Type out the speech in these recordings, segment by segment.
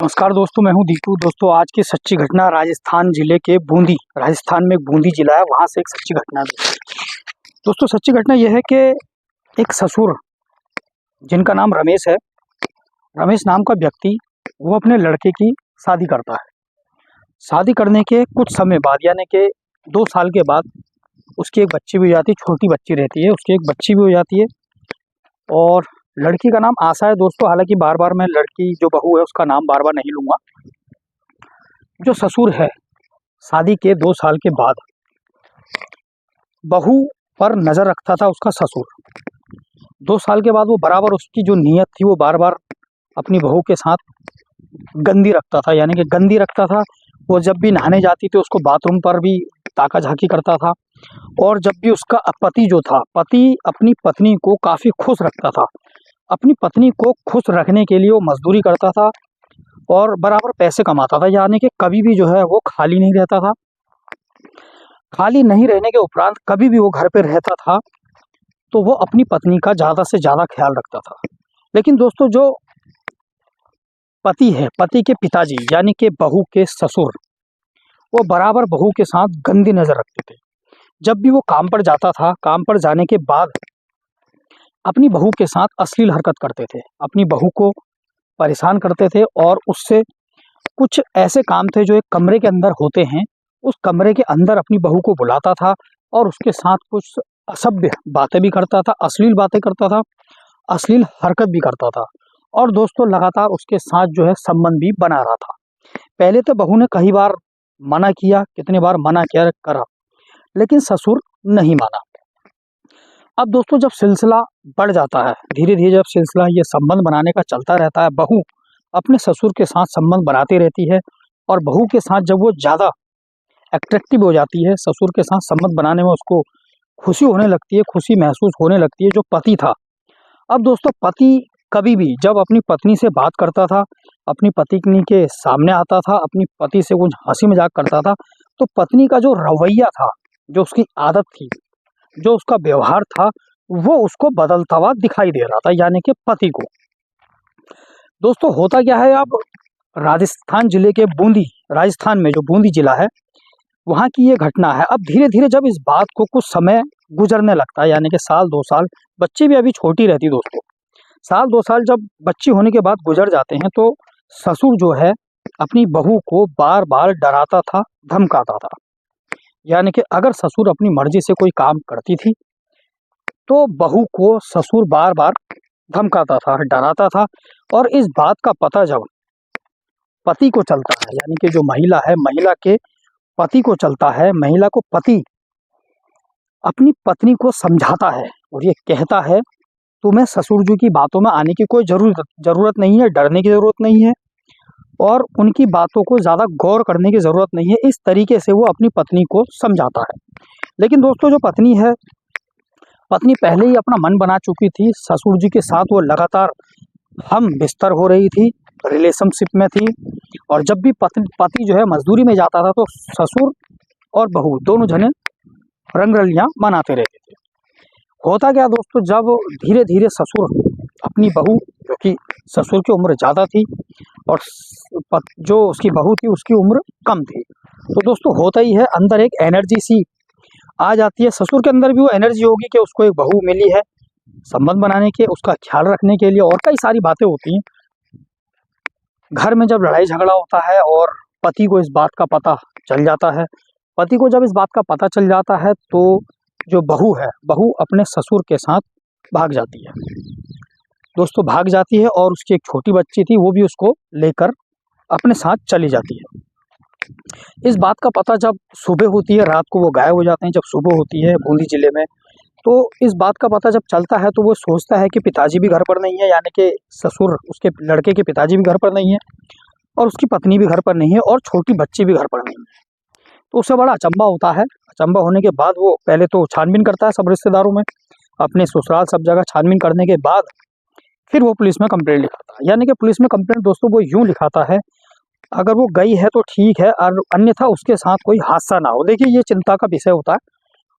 नमस्कार दोस्तों, मैं हूं दीपू। दोस्तों, आज की सच्ची घटना राजस्थान जिले के बूंदी, राजस्थान में एक बूंदी जिला है, वहां से एक सच्ची घटना है। दोस्तों, सच्ची घटना यह है कि एक ससुर जिनका नाम रमेश है, रमेश नाम का व्यक्ति, वो अपने लड़के की शादी करता है। शादी करने के कुछ समय बाद, यानी कि 2 साल के बाद, उसकी एक बच्ची भी हो जाती है। छोटी बच्ची रहती है, उसकी एक बच्ची भी हो जाती है और लड़की का नाम आशा है। दोस्तों, हालांकि बार बार मैं लड़की जो बहू है उसका नाम बार बार नहीं लूँगा। जो ससुर है, शादी के 2 साल के बाद बहू पर नज़र रखता था उसका ससुर। 2 साल के बाद वो बराबर उसकी जो नीयत थी वो बार बार अपनी बहू के साथ गंदी रखता था, यानी कि गंदी रखता था। वो जब भी नहाने जाती थी उसको बाथरूम पर भी ताका झाकी करता था। और जब भी उसका पति जो था, पति अपनी पत्नी को काफ़ी खुश रखता था। अपनी पत्नी को खुश रखने के लिए वो मजदूरी करता था और बराबर पैसे कमाता था, यानी कि कभी भी जो है वो खाली नहीं रहता था। खाली नहीं रहने के उपरांत कभी भी वो घर पे रहता था तो वो अपनी पत्नी का ज़्यादा से ज़्यादा ख्याल रखता था। लेकिन दोस्तों, जो पति है, पति के पिताजी यानी कि बहू के ससुर, वो बराबर बहू के साथ गंदी नज़र रखते थे। जब भी वो काम पर जाता था, काम पर जाने के बाद अपनी बहू के साथ अश्लील हरकत करते थे, अपनी बहू को परेशान करते थे और उससे कुछ ऐसे काम थे जो एक कमरे के अंदर होते हैं, उस कमरे के अंदर अपनी बहू को बुलाता था और उसके साथ कुछ असभ्य बातें भी करता था, अश्लील बातें करता था, अश्लील हरकत भी करता था। और दोस्तों, लगातार उसके साथ जो है संबंध भी बना रहा था। पहले तो बहू ने कई बार मना किया, कितने बार मना किया करा, लेकिन ससुर नहीं माना। अब दोस्तों, जब सिलसिला बढ़ जाता है, धीरे धीरे जब सिलसिला ये संबंध बनाने का चलता रहता है, बहू अपने ससुर के साथ संबंध बनाती रहती है और बहू के साथ जब वो ज़्यादा अट्रैक्टिव हो जाती है, ससुर के साथ संबंध बनाने में उसको खुशी होने लगती है, खुशी महसूस होने लगती है, जो पति था। अब दोस्तों, पति कभी भी जब अपनी पत्नी से बात करता था, अपनी पत्नी के सामने आता था, अपनी पति से कुछ हंसी मजाक करता था, तो पत्नी का जो रवैया था, जो उसकी आदत थी, जो उसका व्यवहार था, वो उसको बदलता हुआ दिखाई दे रहा था, यानी कि पति को। दोस्तों, होता क्या है, अब राजस्थान जिले के बूंदी, राजस्थान में जो बूंदी जिला है, वहाँ की ये घटना है। अब धीरे धीरे जब इस बात को कुछ समय गुजरने लगता है, यानी कि साल 2 साल, बच्ची भी अभी छोटी रहती दोस्तों, साल 2 साल जब बच्ची होने के बाद गुजर जाते हैं, तो ससुर जो है अपनी बहू को बार बार डराता था, धमकाता था। यानी कि अगर ससुर अपनी मर्जी से कोई काम करती थी तो बहू को ससुर बार बार धमकाता था, डराता था। और इस बात का पता जब पति को चलता है, यानी कि जो महिला है, महिला के पति को चलता है, महिला को पति अपनी पत्नी को समझाता है और ये कहता है, तुम्हें ससुर जी की बातों में आने की कोई जरूरत नहीं है, डरने की जरूरत नहीं है और उनकी बातों को ज़्यादा गौर करने की ज़रूरत नहीं है। इस तरीके से वो अपनी पत्नी को समझाता है। लेकिन दोस्तों, जो पत्नी है, पत्नी पहले ही अपना मन बना चुकी थी, ससुर जी के साथ वो लगातार हम बिस्तर हो रही थी, रिलेशनशिप में थी। और जब भी पति जो है मजदूरी में जाता था तो ससुर और बहू दोनों जने रंगरलियां मनाते रहते थे। होता क्या दोस्तों, जब धीरे धीरे ससुर अपनी बहू, जो कि ससुर की उम्र ज़्यादा थी और जो उसकी बहू थी उसकी उम्र कम थी, तो दोस्तों होता ही है, अंदर एक एनर्जी सी आ जाती है। ससुर के अंदर भी वो एनर्जी होगी कि उसको एक बहू मिली है संबंध बनाने के, उसका ख्याल रखने के लिए, और कई सारी बातें होती हैं। घर में जब लड़ाई झगड़ा होता है और पति को इस बात का पता चल जाता है, पति को जब इस बात का पता चल जाता है तो जो बहू है, बहू अपने ससुर के साथ भाग जाती है। दोस्तों, भाग जाती है और उसकी एक छोटी बच्ची थी, वो भी उसको लेकर अपने साथ चली जाती है। इस बात का पता जब सुबह होती है, रात को वो गायब हो जाते हैं। जब सुबह होती है बूंदी जिले में, तो इस बात का पता जब चलता है तो वो सोचता है कि पिताजी भी घर पर नहीं है, यानी कि ससुर, उसके लड़के के पिताजी भी घर पर नहीं है और उसकी पत्नी भी घर पर नहीं है और छोटी बच्ची भी घर पर नहीं है। तो उसे बड़ा अचंभा होता है। अचंभा होने के बाद वो पहले तो छानबीन करता है सब रिश्तेदारों में, अपने ससुराल सब जगह छानबीन करने के बाद फिर वो पुलिस में कंप्लेंट लिखाता है। यानी कि पुलिस में कंप्लेंट दोस्तों वो यूँ लिखाता है, अगर वो गई है तो ठीक है और अन्यथा उसके साथ कोई हादसा ना हो। देखिए, ये चिंता का विषय होता है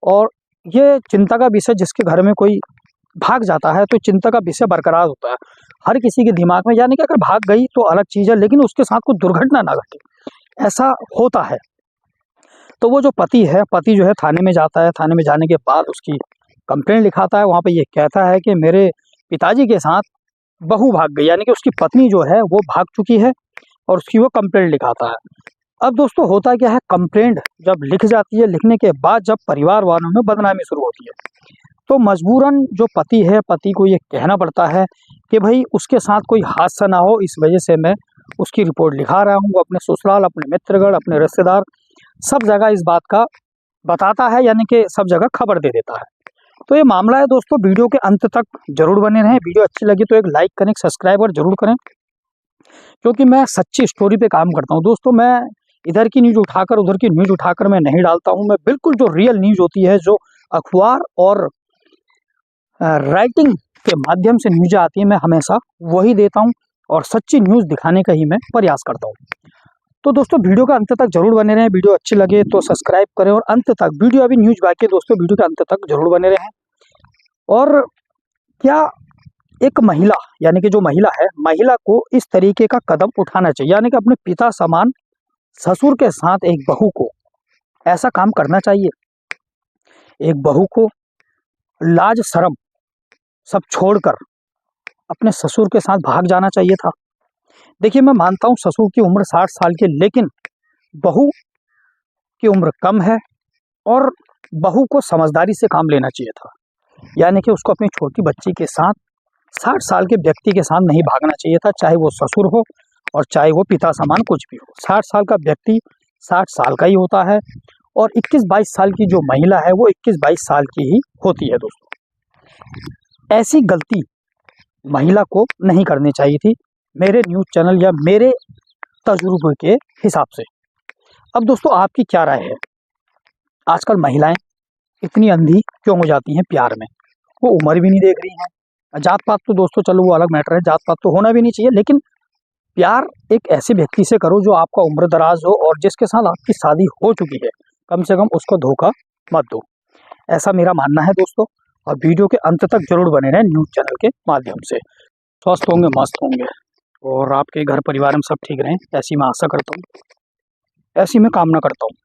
और ये चिंता का विषय जिसके घर में कोई भाग जाता है तो चिंता का विषय बरकरार होता है हर किसी के दिमाग में, यानी कि अगर भाग गई तो अलग चीज़ है, लेकिन उसके साथ कोई दुर्घटना ना घटे, ऐसा होता है। तो वो जो पति है, पति जो है थाने में जाता है, थाने में जाने के बाद उसकी कंप्लेंट लिखाता है। वहाँ पे ये कहता है कि मेरे पिताजी के साथ बहू भाग गई, यानी कि उसकी पत्नी जो है वो भाग चुकी है और उसकी वो कंप्लेंट लिखाता है। अब दोस्तों होता क्या है, कंप्लेंट जब लिख जाती है, लिखने के बाद जब परिवार वालों में बदनामी शुरू होती है तो मजबूरन जो पति है, पति को ये कहना पड़ता है कि भाई उसके साथ कोई हादसा ना हो, इस वजह से मैं उसकी रिपोर्ट लिखा रहा हूँ। अपने ससुराल, अपने मित्रगण, अपने रिश्तेदार, सब जगह इस बात का बताता है, यानी कि सब जगह खबर दे देता है। तो ये मामला है दोस्तों। वीडियो के अंत तक जरूर बने रहें। वीडियो अच्छी लगी तो एक लाइक करें, सब्सक्राइब और जरूर करें, क्योंकि मैं सच्ची स्टोरी पे काम करता हूँ दोस्तों। मैं इधर की न्यूज़ उठाकर उधर की न्यूज़ उठाकर मैं नहीं डालता हूँ। मैं बिल्कुल जो रियल न्यूज़ होती है, जो अखबार और राइटिंग के माध्यम से न्यूज़ आती है, मैं हमेशा वही देता हूँ और सच्ची न्यूज़ दिखाने का ही मैं प्रयास करता हूँ। तो दोस्तों वीडियो का अंत तक जरूर बने रहें। वीडियो अच्छी लगे तो सब्सक्राइब करें और अंत तक, वीडियो अभी न्यूज़ बाकी है दोस्तों, वीडियो के अंत तक जरूर बने रहें। और क्या एक महिला, यानी कि जो महिला है, महिला को इस तरीके का कदम उठाना चाहिए, यानी कि अपने पिता समान ससुर के साथ एक बहू को ऐसा काम करना चाहिए? एक बहू को लाज शर्म सब छोड़कर अपने ससुर के साथ भाग जाना चाहिए था। देखिए, मैं मानता हूँ ससुर की उम्र 60 साल की, लेकिन बहू की उम्र कम है और बहू को समझदारी से काम लेना चाहिए था, यानी कि उसको अपनी छोटी बच्ची के साथ 60 साल के व्यक्ति के साथ नहीं भागना चाहिए था, चाहे वो ससुर हो और चाहे वो पिता समान कुछ भी हो। 60 साल का व्यक्ति 60 साल का ही होता है और 21-22 साल की जो महिला है वो 21-22 साल की ही होती है दोस्तों। ऐसी गलती महिला को नहीं करनी चाहिए थी, मेरे न्यूज़ चैनल या मेरे तजुर्बे के हिसाब से। अब दोस्तों आपकी क्या राय है? आजकल महिलाएं इतनी अंधी क्यों हो जाती हैं प्यार में? वो उम्र भी नहीं देख रही हैं। जात पात तो दोस्तों चलो वो अलग मैटर है, जात पात तो होना भी नहीं चाहिए, लेकिन प्यार एक ऐसे व्यक्ति से करो जो आपका उम्र दराज हो और जिसके साथ आपकी शादी हो चुकी है। कम से कम उसको धोखा मत दो, ऐसा मेरा मानना है दोस्तों। और वीडियो के अंत तक जरूर बने रहें न्यूज़ चैनल के माध्यम से। स्वस्थ होंगे, मस्त होंगे और आपके घर परिवार में सब ठीक रहें, ऐसी मैं आशा करता हूँ, ऐसी मैं कामना करता हूँ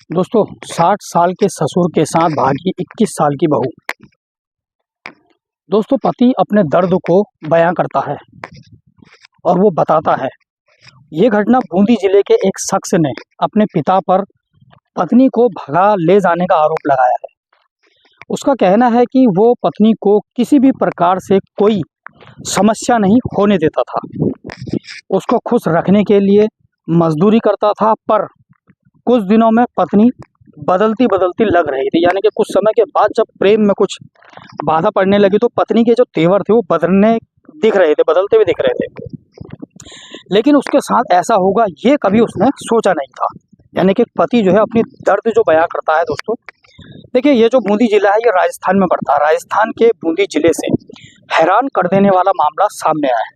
दोस्तों। 60 साल के ससुर के साथ भागी 21 साल की बहू। दोस्तों पति अपने दर्द को बयां करता है और वो बताता है। ये घटना बूंदी जिले के एक शख्स ने अपने पिता पर पत्नी को भगा ले जाने का आरोप लगाया है। उसका कहना है कि वो पत्नी को किसी भी प्रकार से कोई समस्या नहीं होने देता था, उसको खुश रखने के लिए मजदूरी करता था, पर कुछ दिनों में पत्नी बदलती बदलती लग रही थी, यानी कि कुछ समय के बाद जब प्रेम में कुछ बाधा पड़ने लगी तो पत्नी के जो तेवर थे वो बदलने दिख रहे थे, बदलते हुए दिख रहे थे। लेकिन उसके साथ ऐसा होगा ये कभी उसने सोचा नहीं था, यानी कि पति जो है अपनी दर्द जो बयां करता है दोस्तों। देखिए, ये जो बूंदी जिला है ये राजस्थान में पड़ता है। राजस्थान के बूंदी जिले से हैरान कर देने वाला मामला सामने आया है।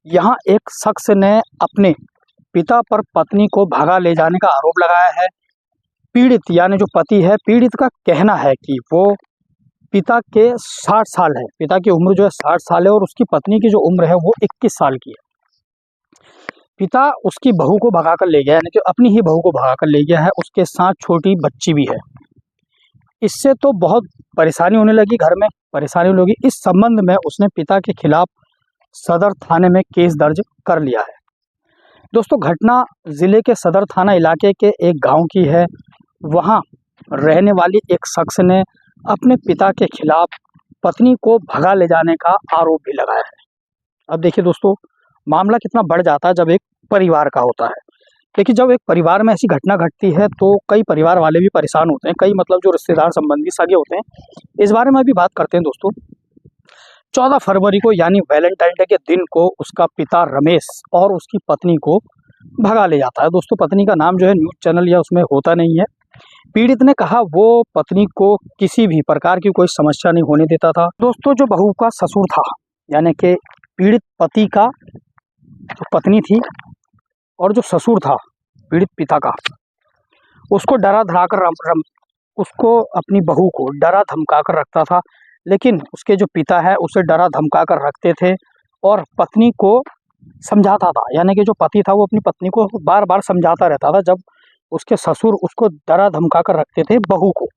यहाँ एक शख्स ने अपने पिता पर पत्नी को भगा ले जाने का आरोप लगाया है। पीड़ित यानी जो पति है, पीड़ित का कहना है कि वो पिता के 60 साल है, पिता की उम्र जो है 60 साल है और उसकी पत्नी की जो उम्र है वो 21 साल की है। पिता उसकी बहू को भगा कर ले गया, यानी कि अपनी ही बहू को भगा कर ले गया है, उसके साथ छोटी बच्ची भी है। इससे तो बहुत परेशानी होने लगी, घर में परेशानी होने लगी। इस संबंध में उसने पिता के खिलाफ सदर थाने में केस दर्ज कर लिया है। दोस्तों घटना जिले के सदर थाना इलाके के एक गांव की है। वहां रहने वाली एक शख्स ने अपने पिता के खिलाफ पत्नी को भगा ले जाने का आरोप भी लगाया है। अब देखिए दोस्तों, मामला कितना बढ़ जाता है जब एक परिवार का होता है। देखिए, जब एक परिवार में ऐसी घटना घटती है तो कई परिवार वाले भी परेशान होते हैं, कई मतलब जो रिश्तेदार संबंधी सगे होते हैं। इस बारे में भी बात करते हैं दोस्तों। 14 फरवरी को यानी वैलेंटाइन डे के दिन को उसका पिता रमेश और उसकी पत्नी को भगा ले जाता है। दोस्तों पत्नी का नाम जो है न्यूज़ चैनल या उसमें होता नहीं है। पीड़ित ने कहा वो पत्नी को किसी भी प्रकार की कोई समस्या नहीं होने देता था। दोस्तों जो बहू का ससुर था, यानी कि पीड़ित पति का जो पत्नी थी और जो ससुर था पीड़ित पिता का, उसको डरा धरा कर उसको अपनी बहू को डरा धमका कर रखता था, लेकिन उसके जो पिता है उसे डरा धमका कर रखते थे और पत्नी को समझाता था, यानी कि जो पति था वो अपनी पत्नी को बार बार समझाता रहता था जब उसके ससुर उसको डरा धमका कर रखते थे बहू को।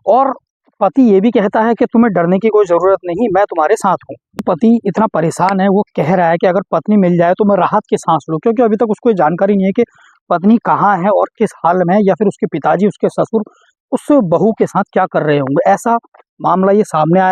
और पति ये भी कहता है कि तुम्हें डरने की कोई ज़रूरत नहीं, मैं तुम्हारे साथ हूँ। पति इतना परेशान है, वो कह रहा है कि अगर पत्नी मिल जाए तो मैं राहत की सांस लूँ, क्योंकि अभी तक उसको ये जानकारी नहीं है कि पत्नी कहाँ है और किस हाल में है, या फिर उसके पिताजी, उसके ससुर उस बहू के साथ क्या कर रहे होंगे। ऐसा मामला ये सामने आया।